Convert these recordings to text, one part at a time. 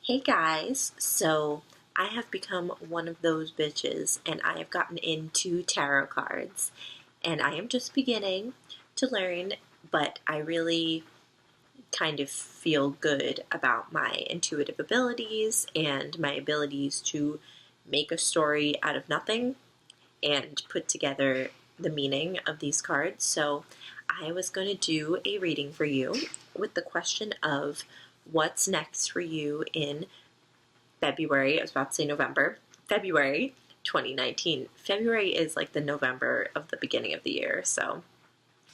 Hey guys, so I have become one of those bitches and I have gotten into tarot cards and I am just beginning to learn, but I really kind of feel good about my intuitive abilities and my abilities to make a story out of nothing and put together the meaning of these cards. So I was going to do a reading for you with the question of what's next for you in February, I was about to say November, February 2019. February is like the November of the beginning of the year, so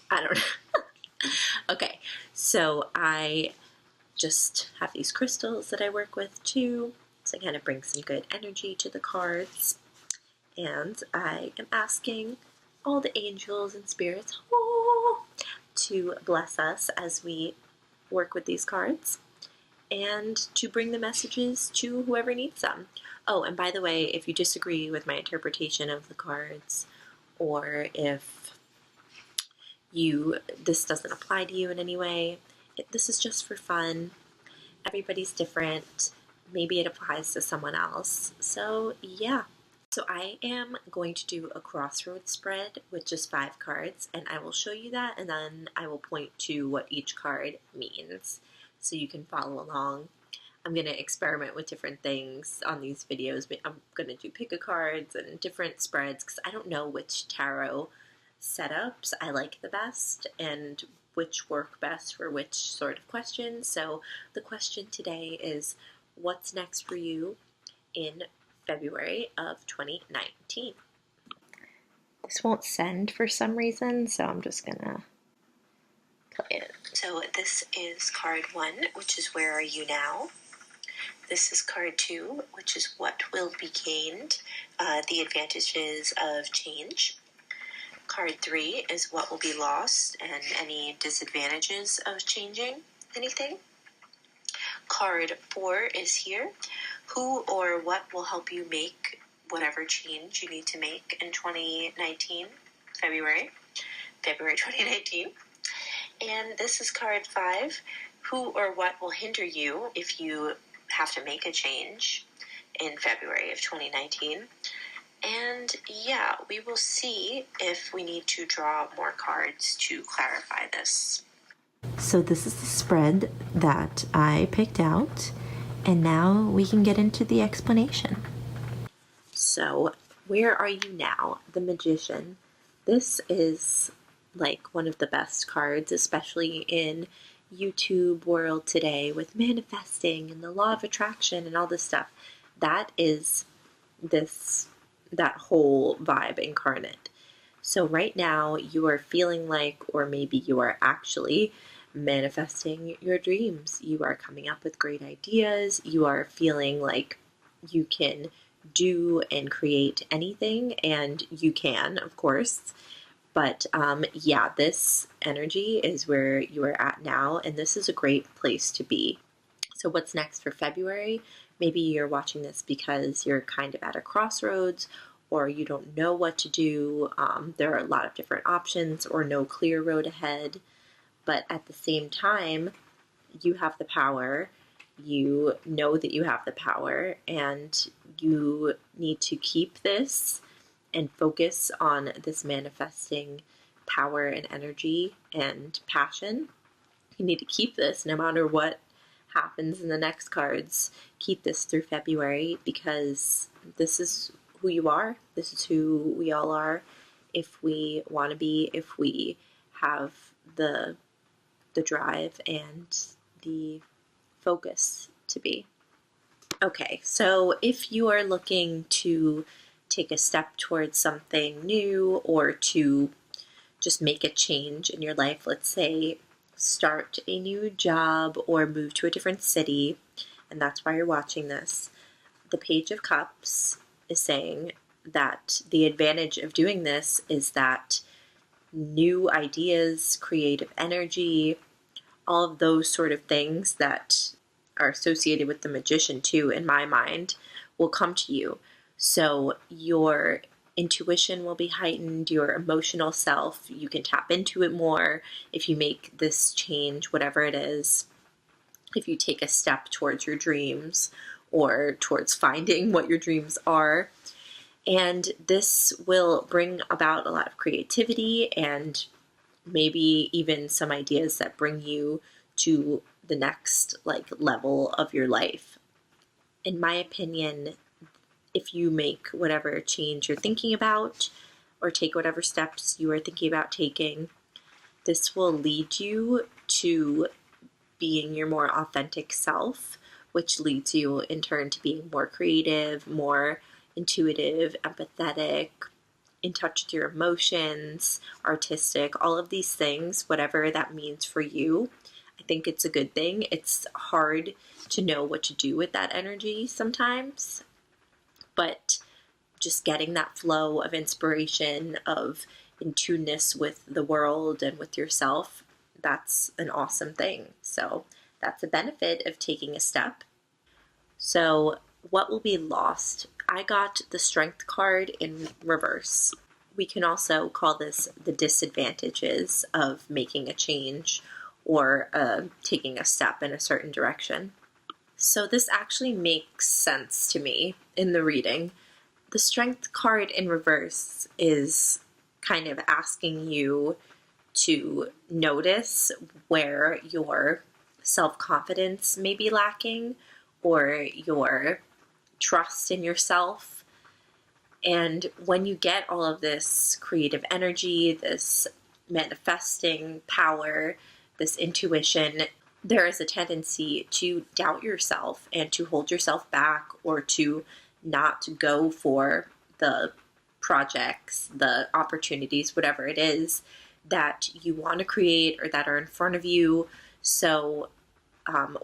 I don't know. Okay, so I just have these crystals that I work with too, so I kind of bring some good energy to the cards. And I am asking all the angels and spirits to bless us as we work with these cards and to bring the messages to whoever needs them. Oh, and by the way, if you disagree with my interpretation of the cards, or if this doesn't apply to you in any way, this is just for fun. Everybody's different. Maybe it applies to someone else. So yeah. So I am going to do a Crossroad spread with just 5 cards, and I will show you that, and then I will point to what each card means so you can follow along. I'm going to experiment with different things on these videos. I'm going to do pick-a-cards and different spreads because I don't know which tarot setups I like the best and which work best for which sort of questions. So the question today is, what's next for you in February of 2019? This won't send for some reason, so I'm just gonna play it. So this is card 1, which is where are you now? This is card 2, which is what will be gained, the advantages of change. Card 3 is what will be lost and any disadvantages of changing anything. Card 4 is here. Who or what will help you make whatever change you need to make in 2019, February 2019. And this is card 5. Who or what will hinder you if you have to make a change in February of 2019. And yeah, we will see if we need to draw more cards to clarify this. So this is the spread that I picked out, and now we can get into the explanation. So, where are you now? The Magician. This is like one of the best cards, especially in YouTube world today with manifesting and the law of attraction and all this stuff. That is that whole vibe incarnate. So right now you are feeling like, or maybe you are actually manifesting your dreams. You are coming up with great ideas. You are feeling like you can do and create anything, and you can, of course. But yeah, this energy is where you are at now, and this is a great place to be. So what's next for February? Maybe you're watching this because you're kind of at a crossroads, or you don't know what to do. There are a lot of different options, or no clear road ahead. But at the same time, you have the power. You know that you have the power, and you need to keep this and focus on this manifesting power and energy and passion. You need to keep this no matter what happens in the next cards. Keep this through February, because this is who you are. This is who we all are if we want to be, if we have the drive and the focus to be. Okay, so if you are looking to take a step towards something new, or to just make a change in your life, let's say start a new job or move to a different city, and that's why you're watching this, the Page of Cups is saying that the advantage of doing this is that new ideas, creative energy, all of those sort of things that are associated with the Magician too, in my mind, will come to you. So your intuition will be heightened, your emotional self, you can tap into it more if you make this change, whatever it is. if you take a step towards your dreams or towards finding what your dreams are. And this will bring about a lot of creativity and maybe even some ideas that bring you to the next level of your life. In my opinion, if you make whatever change you're thinking about or take whatever steps you are thinking about taking, this will lead you to being your more authentic self, which leads you in turn to being more creative, more intuitive, empathetic, in touch with your emotions, artistic, all of these things, whatever that means for you. I think it's a good thing. It's hard to know what to do with that energy sometimes, but just getting that flow of inspiration, of in tuneness with the world and with yourself, that's an awesome thing. So that's a benefit of taking a step. So what will be lost? I got the Strength card in reverse. We can also call this the disadvantages of making a change or taking a step in a certain direction. So this actually makes sense to me in the reading. The Strength card in reverse is kind of asking you to notice where your self-confidence may be lacking or your trust in yourself. And when you get all of this creative energy, this manifesting power, this intuition, there is a tendency to doubt yourself and to hold yourself back or to not go for the projects, the opportunities, whatever it is that you want to create or that are in front of you. So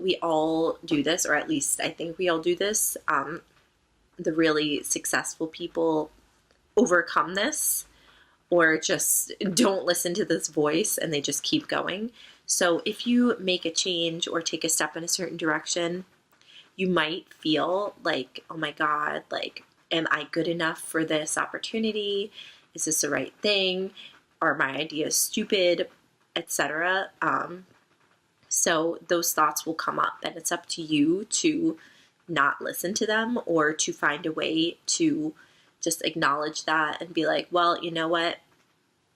we all do this, or at least I think we all do this. The really successful people overcome this or just don't listen to this voice and they just keep going. So if you make a change or take a step in a certain direction, you might feel like, oh my God, am I good enough for this opportunity? Is this the right thing? Are my ideas stupid? Etc. So those thoughts will come up, and it's up to you to not listen to them or to find a way to just acknowledge that and be like, well, you know what?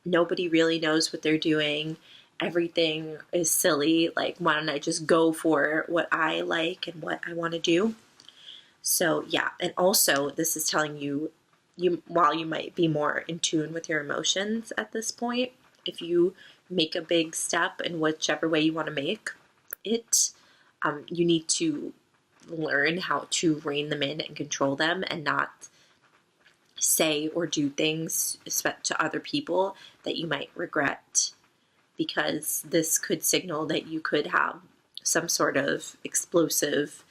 Nobody really knows what they're doing. Everything is silly. Why don't I just go for what I like and what I want to do? So yeah, and also this is telling you, while you might be more in tune with your emotions at this point, if you make a big step in whichever way you want to make it, you need to learn how to rein them in and control them and not say or do things to other people that you might regret, because this could signal that you could have some sort of explosive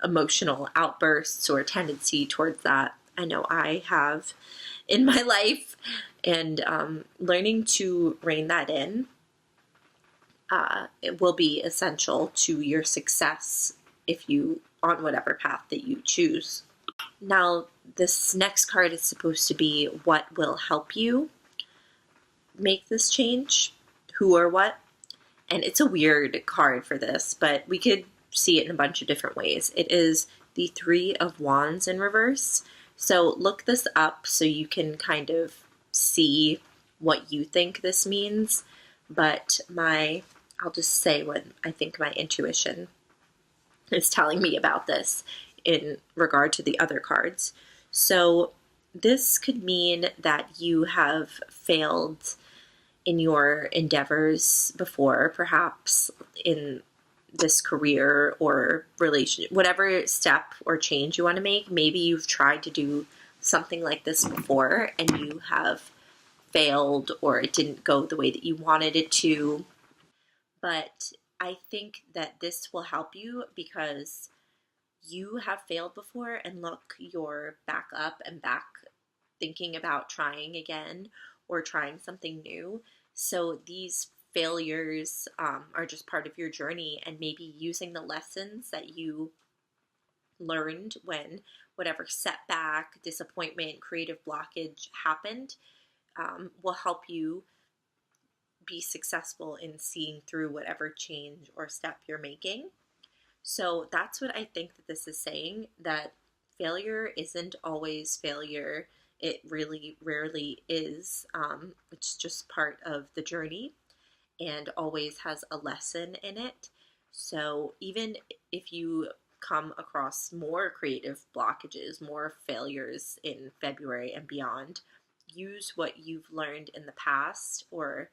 emotional outbursts or tendency towards that. I know I have in my life, and learning to rein that in it will be essential to your success if you on whatever path that you choose. Now, this next card is supposed to be what will help you make this change, who or what. And it's a weird card for this, but we could see it in a bunch of different ways. It is the Three of Wands in reverse. So look this up so you can kind of see what you think this means. But I'll just say what I think my intuition is telling me about this in regard to the other cards. So this could mean that you have failed in your endeavors before, perhaps in this career or relationship, whatever step or change you want to make. Maybe you've tried to do something like this before and you have failed, or it didn't go the way that you wanted it to. But I think that this will help you because you have failed before, and look, you're back up and back thinking about trying again or trying something new. So these failures are just part of your journey, and maybe using the lessons that you learned when whatever setback, disappointment, creative blockage happened will help you be successful in seeing through whatever change or step you're making. So that's what I think that this is saying, that failure isn't always failure. It really rarely is. It's just part of the journey and always has a lesson in it. So even if you come across more creative blockages, more failures in February and beyond, use what you've learned in the past, or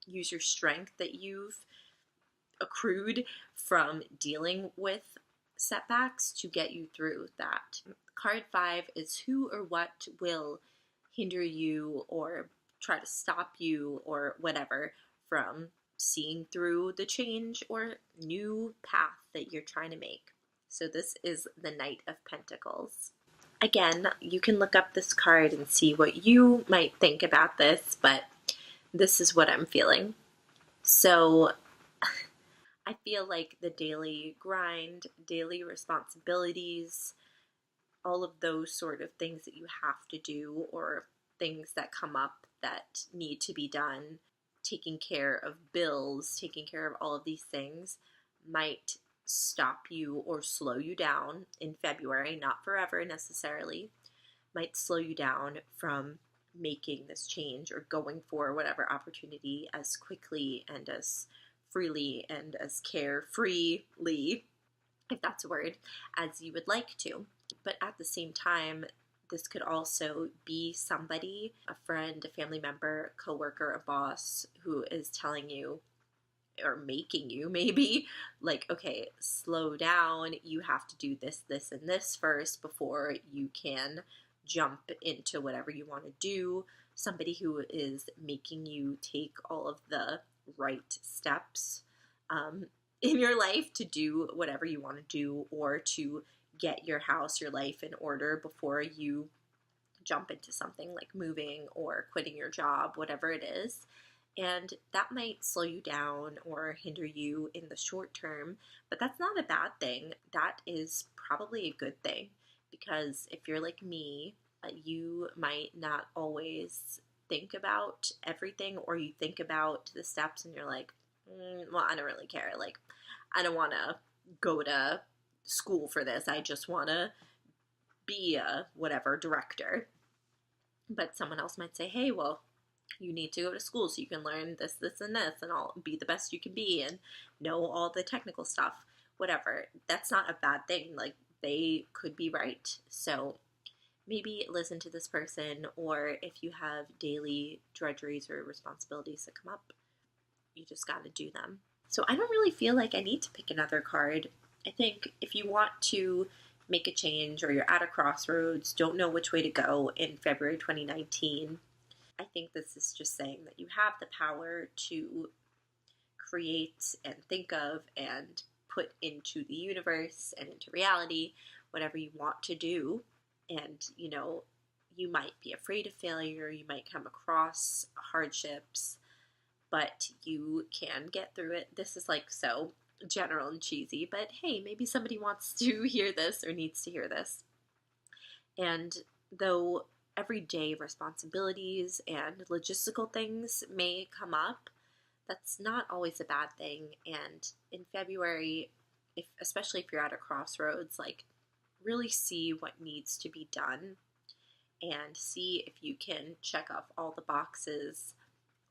use your strength that you've accrued from dealing with setbacks to get you through that. Card 5 is who or what will hinder you or try to stop you or whatever from seeing through the change or new path that you're trying to make. So this is the Knight of Pentacles. Again, you can look up this card and see what you might think about this, but this is what I'm feeling. So I feel like the daily grind, daily responsibilities, all of those sort of things that you have to do, or things that come up that need to be done, taking care of bills, taking care of all of these things, might stop you or slow you down in February, not forever necessarily, might slow you down from making this change or going for whatever opportunity as quickly and as freely and as carefreely, if that's a word, as you would like to. But at the same time, this could also be somebody, a friend, a family member, a coworker, a boss, who is telling you or making you maybe like, okay, slow down. You have to do this, this, and this first before you can jump into whatever you want to do. Somebody who is making you take all of the right steps in your life to do whatever you want to do, or to get your house, your life in order before you jump into something like moving or quitting your job, whatever it is. And that might slow you down or hinder you in the short term, but that's not a bad thing. That is probably a good thing, because if you're like me, you might not always think about everything, or you think about the steps and you're like, well, I don't really care. Like, I don't want to go to school for this. I just want to be a whatever director. But someone else might say, hey, well, you need to go to school so you can learn this, this, and this, and all, be the best you can be and know all the technical stuff, whatever. That's not a bad thing. Like, they could be right. So maybe listen to this person, or if you have daily drudgeries or responsibilities that come up, you just got to do them. So I don't really feel like I need to pick another card. I think if you want to make a change, or you're at a crossroads, don't know which way to go in February 2019, I think this is just saying that you have the power to create and think of and put into the universe and into reality whatever you want to do. And, you might be afraid of failure, you might come across hardships, but you can get through it. This is like so general and cheesy, but hey, maybe somebody wants to hear this or needs to hear this. And though everyday responsibilities and logistical things may come up, that's not always a bad thing. And in February, especially if you're at a crossroads, like, really see what needs to be done and see if you can check off all the boxes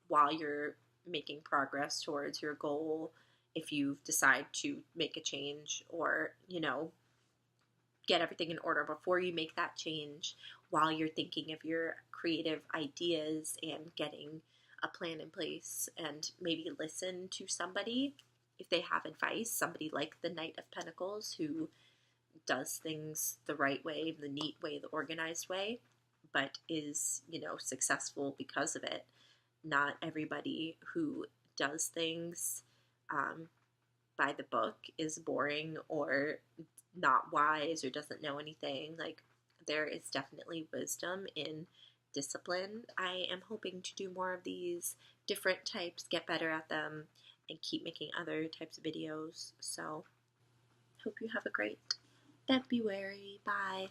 while you're making progress towards your goal. If you decide to make a change, or, get everything in order before you make that change, while you're thinking of your creative ideas and getting a plan in place, and maybe listen to somebody if they have advice, somebody like the Knight of Pentacles who does things the right way, the neat way, the organized way, but is, successful because of it. Not everybody who does things by the book is boring or not wise or doesn't know anything. Like, there is definitely wisdom in discipline. I am hoping to do more of these different types, get better at them, and keep making other types of videos. So, hope you have a great February. Bye.